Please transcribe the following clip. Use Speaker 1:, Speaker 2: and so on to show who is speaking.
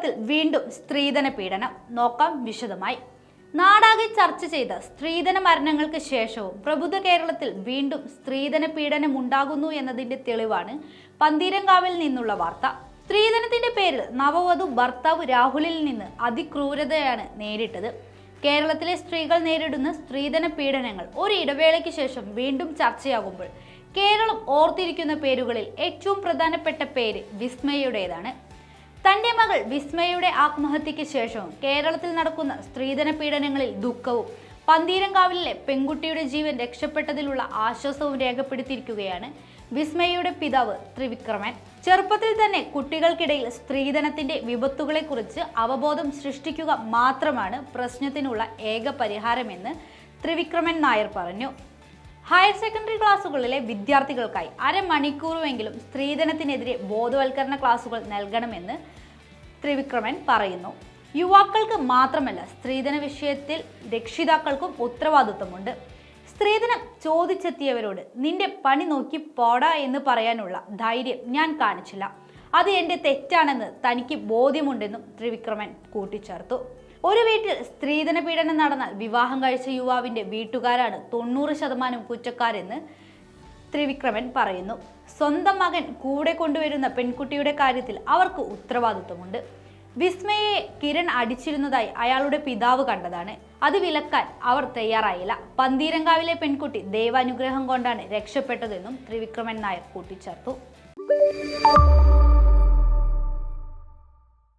Speaker 1: കേരളത്തിൽ വീണ്ടും സ്ത്രീധന പീഡനം. നോക്കാം വിശദമായി. നാടാകെ ചർച്ച ചെയ്ത സ്ത്രീധന മരണങ്ങൾക്ക് ശേഷവും പ്രബുദ്ധ കേരളത്തിൽ വീണ്ടും സ്ത്രീധന പീഡനം ഉണ്ടാകുന്നു എന്നതിന്റെ തെളിവാണ് പന്തീരങ്കാവിൽ നിന്നുള്ള വാർത്ത. സ്ത്രീധനത്തിന്റെ പേരിൽ നവവധു ഭർത്താവ് രാഹുലിൽ നിന്ന് അതിക്രൂരതയാണ് നേരിട്ടത്. കേരളത്തിലെ സ്ത്രീകൾ നേരിടുന്ന സ്ത്രീധന പീഡനങ്ങൾ ഒരു ഇടവേളയ്ക്ക് ശേഷം വീണ്ടും ചർച്ചയാകുമ്പോൾ കേരളം ഓർത്തിരിക്കുന്ന പേരുകളിൽ ഏറ്റവും പ്രധാനപ്പെട്ട പേര് വിസ്മയുടേതാണ്. തന്റെ മകൾ വിസ്മയുടെ ആത്മഹത്യയ്ക്ക് ശേഷവും കേരളത്തിൽ നടക്കുന്ന സ്ത്രീധന പീഡനങ്ങളിൽ ദുഃഖവും പന്തീരങ്കാവിലെ പെൺകുട്ടിയുടെ ജീവൻ രക്ഷപ്പെട്ടതിലുള്ള ആശ്വാസവും രേഖപ്പെടുത്തിയിരിക്കുകയാണ് വിസ്മയുടെ പിതാവ് ത്രിവിക്രമൻ. ചെറുപ്പത്തിൽ തന്നെ കുട്ടികൾക്കിടയിൽ സ്ത്രീധനത്തിന്റെ വിപത്തുകളെക്കുറിച്ച് അവബോധം സൃഷ്ടിക്കുക മാത്രമാണ് പ്രശ്നത്തിനുള്ള ഏക പരിഹാരമെന്ന് ത്രിവിക്രമൻ നായർ പറഞ്ഞു. ഹയർ സെക്കൻഡറി ക്ലാസുകളിലെ വിദ്യാർത്ഥികൾക്കായി അരമണിക്കൂറുമെങ്കിലും സ്ത്രീധനത്തിനെതിരെ ബോധവൽക്കരണ ക്ലാസുകൾ നൽകണമെന്ന് ത്രിവിക്രമൻ പറയുന്നു. യുവാക്കൾക്ക് മാത്രമല്ല, സ്ത്രീധന വിഷയത്തിൽ രക്ഷിതാക്കൾക്കും ഉത്തരവാദിത്വമുണ്ട്. സ്ത്രീധനം ചോദിച്ചെത്തിയവരോട് നിന്റെ പണി നോക്കി പോടാ എന്ന് പറയാനുള്ള ധൈര്യം ഞാൻ കാണിച്ചില്ല. അത് എൻ്റെ തെറ്റാണെന്ന് തനിക്ക് ബോധ്യമുണ്ടെന്നും ത്രിവിക്രമൻ കൂട്ടിച്ചേർത്തു. ഒരു വീട്ടിൽ സ്ത്രീധന പീഡനം നടന്നാൽ വിവാഹം കഴിച്ച യുവാവിന്റെ വീട്ടുകാരാണ് 90% കുറ്റക്കാരെന്ന് ത്രിവിക്രമൻ പറയുന്നു. സ്വന്തം മകൻ കൂടെ കൊണ്ടുവരുന്ന പെൺകുട്ടിയുടെ കാര്യത്തിൽ അവർക്ക് ഉത്തരവാദിത്വമുണ്ട്. വിസ്മയെ കിരൺ അടിച്ചിരുന്നതായി അയാളുടെ പിതാവ് കണ്ടതാണ്. അത് വിലക്കാൻ അവർ തയ്യാറായില്ല. പന്തീരങ്കാവിലെ പെൺകുട്ടി ദൈവാനുഗ്രഹം കൊണ്ടാണ് രക്ഷപ്പെട്ടതെന്നും ത്രിവിക്രമൻ നായർ കൂട്ടിച്ചേർത്തു.